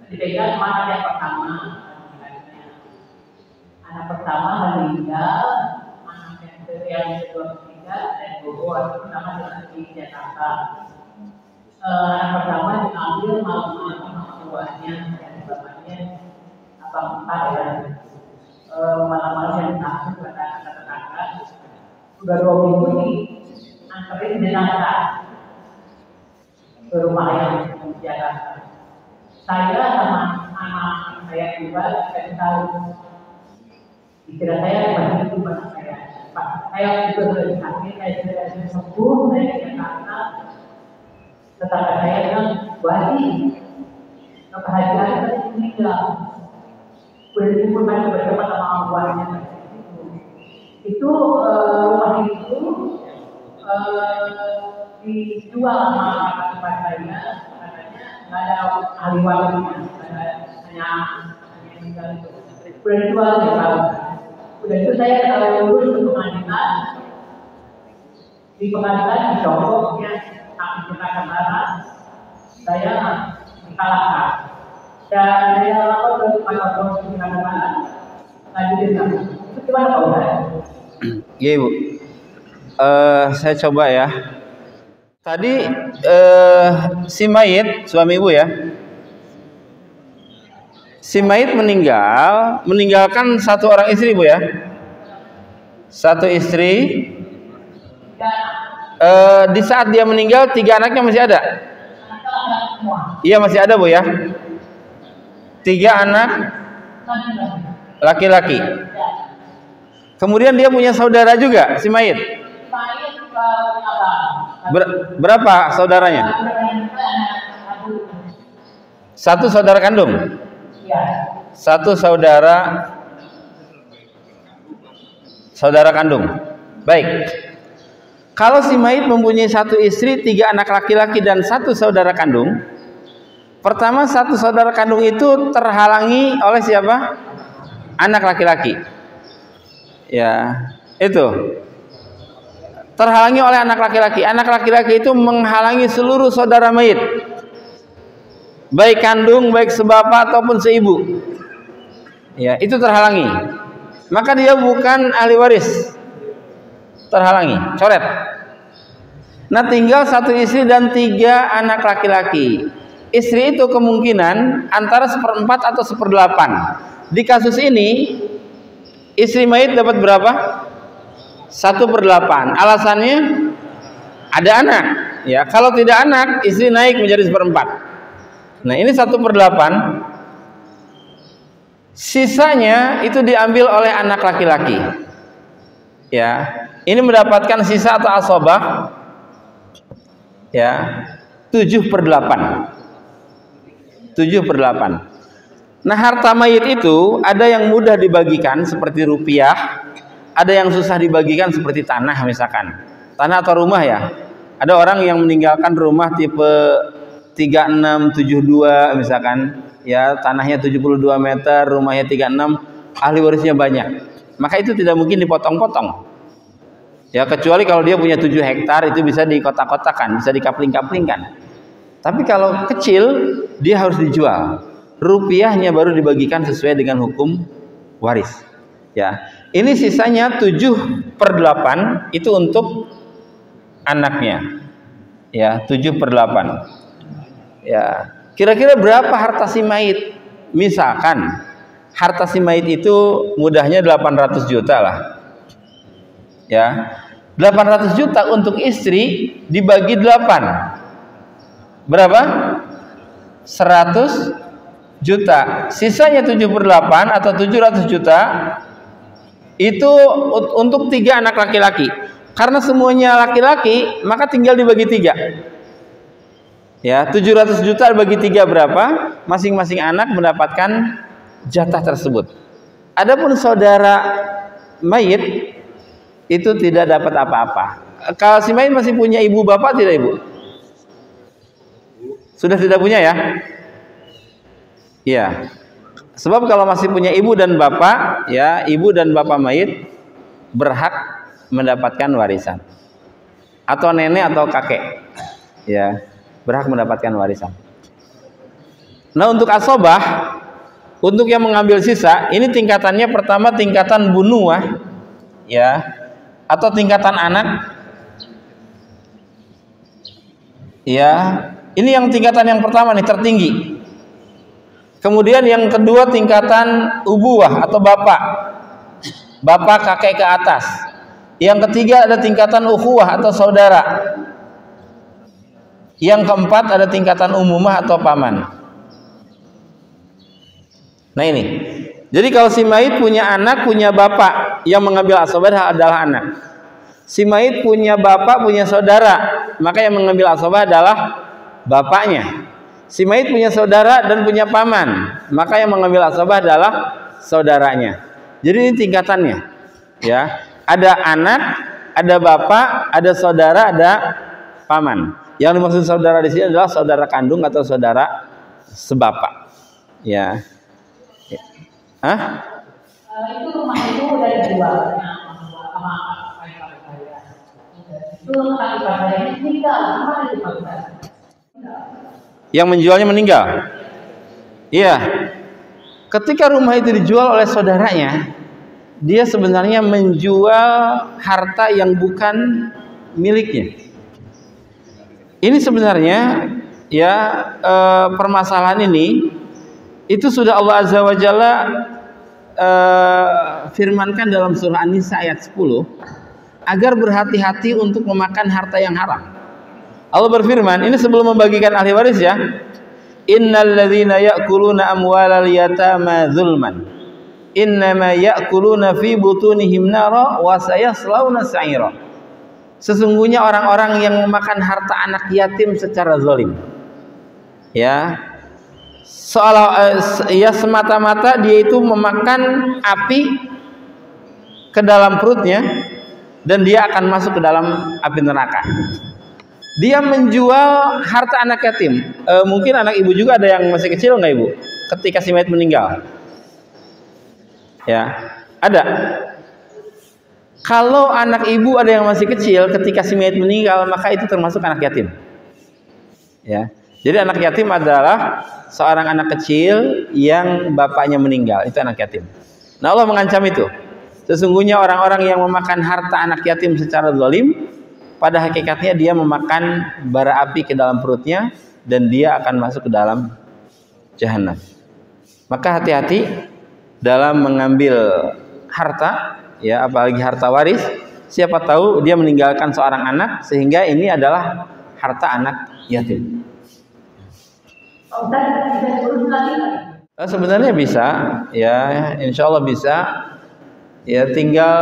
dipegang anak yang pertama. Anak pertama meninggal, anak yang kedua, ketiga, dan dua pertama di Jakarta. Anak pertama diambil malam-malam sama tuanya dan bapaknya abang empat ya. Malam-malam yang langsung ke tetangga. Udah 2 minggu nih, anterin jenazah ke rumah yang di Jakarta. Saya sama anak saya juga saya tahu pikiran saya begitu pada saya. Pak, saya juga sudah sakit, saya sudah sembuh, saya di Jakarta. Tetangga saya bilang, Wadi, kebahagiaan tadi meninggal. Udah dikumpul banyak berdebat sama keluarganya. Itu rumah itu dijual sama tempat saya, katanya nggak ada ahli warisnya, hanya meninggal itu. Udah dijual ya Pak. Udah itu saya lulus ke pengadilan, di pengadilan dicopot ya, tapi kita kemarin saya dikalahkan. Dan saya lapor ke kantor polisi pengadilan, nggak diterima. Itu gimana Pak Ustaz? Iya Ibu. Saya coba ya. Tadi si mayit, suami Ibu ya. Si mayit meninggalkan satu orang istri Bu ya. Satu istri. Di saat dia meninggal 3 anaknya masih ada? Iya masih ada Bu ya. 3 anak laki-laki. Kemudian dia punya saudara juga si mayit. Berapa saudaranya? 1 saudara kandung. 1 saudara kandung. Baik. Kalau si mayit mempunyai 1 istri, 3 anak laki-laki dan 1 saudara kandung, pertama 1 saudara kandung itu terhalangi oleh siapa? Anak laki-laki. Ya, itu terhalangi oleh anak laki-laki. Anak laki-laki itu menghalangi seluruh saudara mayit, baik kandung, baik sebapak ataupun seibu. Ya, itu terhalangi. Maka dia bukan ahli waris. Terhalangi, coret. Nah, tinggal 1 istri dan 3 anak laki-laki. Istri itu kemungkinan antara 1/4 atau 1/8. Di kasus ini istri mayit dapat berapa? 1/8. Alasannya ada anak. Ya, kalau tidak anak, istri naik menjadi 1/4. Nah, ini 1/8. Sisanya itu diambil oleh anak laki-laki. Ya, ini mendapatkan sisa atau asobah. Ya, 7/8. 7/8. Nah, harta mayit itu ada yang mudah dibagikan seperti rupiah, ada yang susah dibagikan seperti tanah misalkan. Tanah atau rumah ya. Ada orang yang meninggalkan rumah tipe 3672 misalkan, ya tanahnya 72 meter, rumahnya 36, ahli warisnya banyak. Maka itu tidak mungkin dipotong-potong. Ya kecuali kalau dia punya 7 hektar itu bisa dikotak-kotakan, bisa dikapling-kaplingkan. Tapi kalau kecil dia harus dijual. Rupiahnya baru dibagikan sesuai dengan hukum waris. Ya, ini sisanya 7/8 itu untuk anaknya. Ya, 7/8. Ya, kira-kira berapa harta si mayit? Misalkan harta si mayit itu mudahnya 800 juta lah. Ya, 800 juta untuk istri dibagi 8. Berapa? 100 juta. Sisanya 7/8 atau 700 juta itu untuk 3 anak laki-laki. Karena semuanya laki-laki, maka tinggal dibagi 3. Ya, 700 juta bagi 3 berapa? Masing-masing anak mendapatkan jatah tersebut. Adapun saudara mayit itu tidak dapat apa-apa. Kalau si mayit masih punya ibu bapak tidak Ibu? Sudah tidak punya ya? Iya. Sebab kalau masih punya ibu dan bapak, ya, ibu dan bapak mayit berhak mendapatkan warisan. Atau nenek atau kakek. Ya, berhak mendapatkan warisan. Nah, untuk asobah, untuk yang mengambil sisa, ini tingkatannya pertama tingkatan bunuah, ya, atau tingkatan anak. Ya, ini yang tingkatan yang pertama nih, tertinggi. Kemudian yang kedua tingkatan ubuwah atau bapak. Bapak kakek ke atas. Yang ketiga ada tingkatan ukhuwah atau saudara. Yang keempat ada tingkatan umumah atau paman. Nah ini. Jadi kalau si mayit punya anak, punya bapak, yang mengambil asobah adalah anak. Si mayit punya bapak, punya saudara, maka yang mengambil asobah adalah bapaknya. Si mayit punya saudara dan punya paman, maka yang mengambil asobah adalah saudaranya. Jadi ini tingkatannya, ya. Ada anak, ada bapak, ada saudara, ada paman. Yang dimaksud saudara di sini adalah saudara kandung atau saudara sebapak, ya. Hah? Itu rumah itu udah dijual sama itu kakak ipar saya ini meninggal, apa itu maksudnya? Yang menjualnya meninggal. Iya. Ketika rumah itu dijual oleh saudaranya, dia sebenarnya menjual harta yang bukan miliknya. Ini sebenarnya ya permasalahan ini itu sudah Allah Azza wa Jalla firmankan dalam surah An-Nisa ayat 10 agar berhati-hati untuk memakan harta yang haram. Allah berfirman, ini sebelum membagikan ahli waris ya. Innal ladzina ya'kuluna amwalal yatama zulman innama ya'kuluna fi butunihim nara wa sayaslawna sa'ira. Sesungguhnya orang-orang yang memakan harta anak yatim secara zalim, ya, seolah ya semata-mata dia itu memakan api ke dalam perutnya dan dia akan masuk ke dalam api neraka. Dia menjual harta anak yatim. Mungkin anak ibu juga ada yang masih kecil nggak ibu? Ketika si mayit meninggal, ya ada. Kalau anak ibu ada yang masih kecil ketika si mayit meninggal, maka itu termasuk anak yatim. Ya, jadi anak yatim adalah seorang anak kecil yang bapaknya meninggal, itu anak yatim. Nah Allah mengancam itu. Sesungguhnya orang-orang yang memakan harta anak yatim secara zalim, pada hakikatnya dia memakan bara api ke dalam perutnya dan dia akan masuk ke dalam jahanam. Maka hati-hati dalam mengambil harta, ya apalagi harta waris. Siapa tahu dia meninggalkan seorang anak sehingga ini adalah harta anak yatim. Sebenarnya bisa, ya insya Allah bisa. Ya tinggal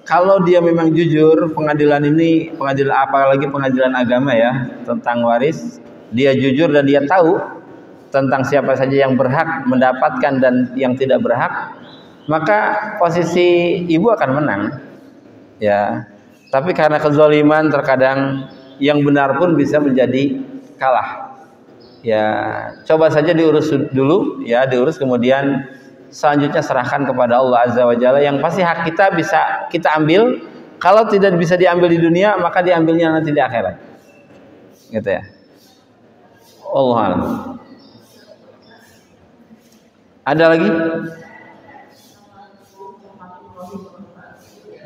kalau dia memang jujur, pengadilan ini, pengadilan apalagi pengadilan agama ya tentang waris, dia jujur dan dia tahu tentang siapa saja yang berhak mendapatkan dan yang tidak berhak, maka posisi ibu akan menang. Ya, tapi karena kezaliman terkadang yang benar pun bisa menjadi kalah. Ya, coba saja diurus dulu, ya diurus kemudian selanjutnya serahkan kepada Allah Azza wa Jalla. Yang pasti hak kita bisa kita ambil. Kalau tidak bisa diambil di dunia, maka diambilnya nanti di akhirat. Gitu ya. Allah a'lam. Ada lagi?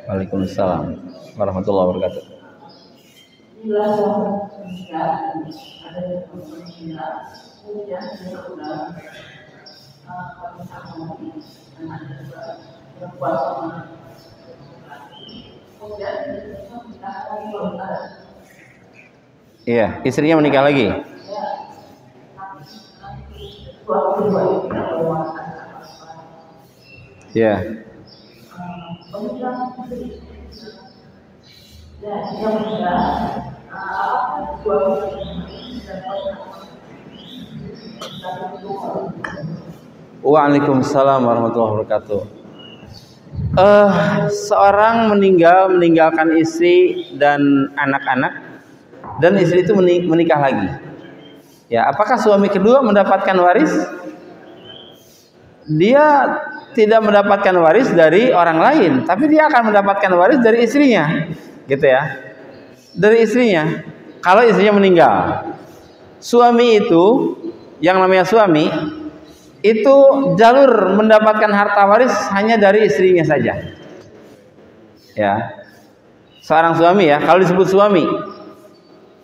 Waalaikumsalam warahmatullahi wabarakatuh. Iya, istrinya menikah lagi. Iya. Waalaikumsalam warahmatullahi wabarakatuh. Seorang meninggalkan istri dan anak-anak, dan istri itu menikah lagi. Ya, apakah suami kedua mendapatkan waris? Dia tidak mendapatkan waris dari orang lain, tapi dia akan mendapatkan waris dari istrinya, gitu ya. Dari istrinya. Kalau istrinya meninggal, suami itu, yang namanya suami, itu jalur mendapatkan harta waris hanya dari istrinya saja. Ya, seorang suami ya, kalau disebut suami.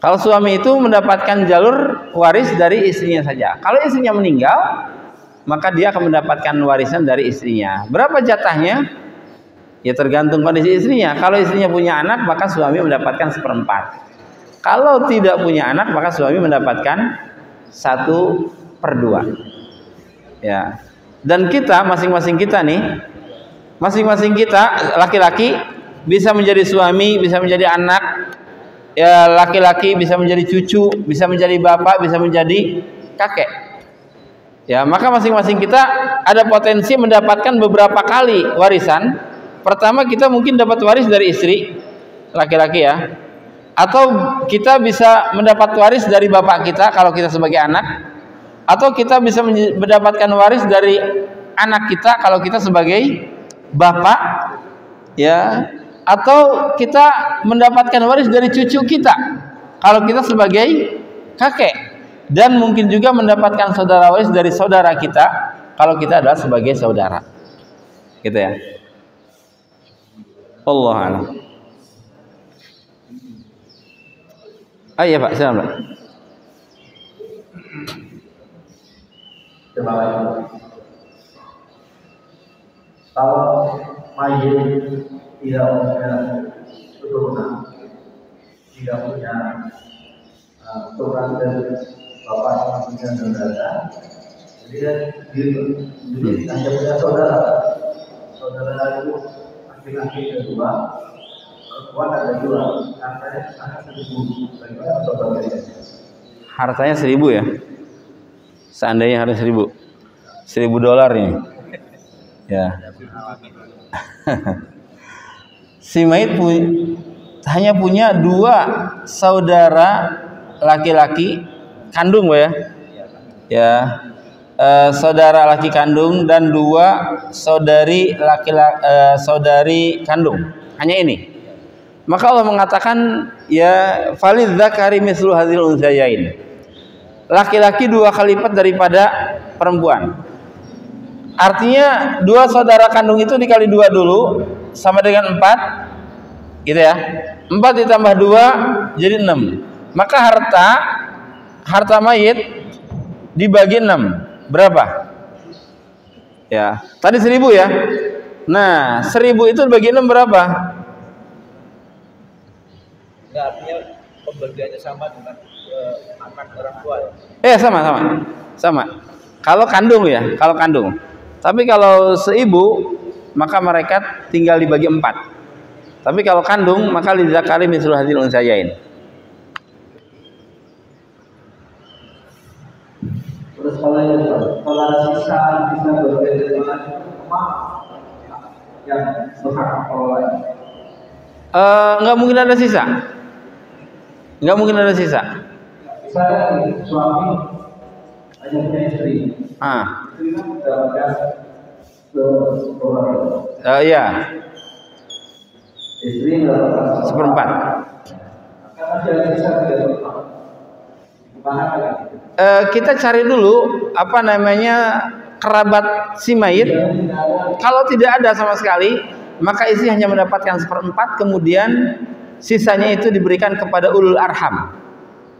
Kalau suami itu mendapatkan jalur waris dari istrinya saja. Kalau istrinya meninggal, maka dia akan mendapatkan warisan dari istrinya. Berapa jatahnya? Ya tergantung kondisi istrinya. Kalau istrinya punya anak, maka suami mendapatkan 1/4. Kalau tidak punya anak, maka suami mendapatkan 1/2. Ya. Dan kita masing-masing kita nih, masing-masing kita laki-laki bisa menjadi suami, bisa menjadi anak. Ya, laki-laki bisa menjadi cucu, bisa menjadi bapak, bisa menjadi kakek. Ya, maka masing-masing kita ada potensi mendapatkan beberapa kali warisan. Pertama, kita mungkin dapat waris dari istri, laki-laki ya. Atau kita bisa mendapat waris dari bapak kita kalau kita sebagai anak, atau kita bisa mendapatkan waris dari anak kita kalau kita sebagai bapak, ya, atau kita mendapatkan waris dari cucu kita kalau kita sebagai kakek, dan mungkin juga mendapatkan saudara waris dari saudara kita kalau kita adalah sebagai saudara, gitu ya. Allah a'lam. Iya Pak, silakan Pak. Terima kasih. Kalau mayit tidak punya keturunan, tidak punya keturunan dari bapak punya saudara, jadi hanya punya saudara itu laki-laki kedua, perempuan ada 2, hartanya sangat 1.000. Bagaimana saudaranya? Hartanya 1.000 ya. Seandainya harus 1.000 $1.000 ini. Ya. Si mayit hanya punya 2 saudara laki-laki kandung, ya. Ya. Saudara laki kandung dan 2 saudari saudari kandung. Hanya ini. Maka Allah mengatakan, ya falidzakari mislu hadzil unsayain. Laki-laki 2 kali lipat daripada perempuan. Artinya 2 saudara kandung itu dikali 2 dulu sama dengan 4, gitu ya. 4 ditambah 2 jadi 6. Maka harta mayit dibagi 6. Berapa? Ya, tadi 1.000 ya. Nah, 1.000 itu dibagi 6 berapa? Ya, artinya pembagiannya sama dengan anak orang tua ya? Sama. Kalau kandung ya, kalau kandung. Tapi kalau seibu, maka mereka tinggal dibagi 4. Tapi kalau kandung, maka lidzakari mislu hadzil unsayain. Terus kalau sisa bisa berbeda dengan yang berhak lain. Nggak mungkin ada sisa. Nggak mungkin ada sisa. Misalnya suami hanya punya istri. Istri kan mendapatkan Iya. Istri mendapatkan 1/4. Kan masih ada sisa 3/4. Gimana lagi? Kita cari dulu apa namanya kerabat si mayit. Kalau tidak ada sama sekali, maka istri hanya mendapatkan 1/4, kemudian sisanya itu diberikan kepada ulul arham.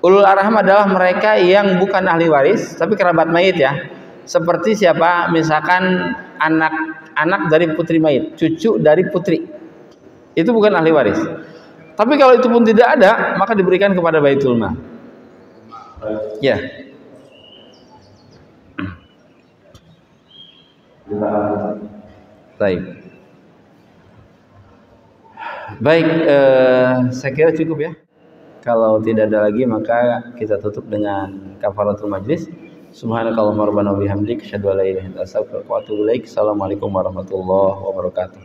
Ulul arham adalah mereka yang bukan ahli waris tapi kerabat mayit ya. Seperti siapa? Misalkan anak dari putri mayit, cucu dari putri. Itu bukan ahli waris. Tapi kalau itu pun tidak ada, maka diberikan kepada Baitul Mal. Ya. Baik, saya kira cukup ya. Kalau tidak ada lagi, maka kita tutup dengan kafaratul majlis. Subhanakallahumma rabbana wa bihamdika asyhadu an la ilaha illa anta astaghfiruka wa atubu ilaik. Assalamualaikum warahmatullahi wabarakatuh.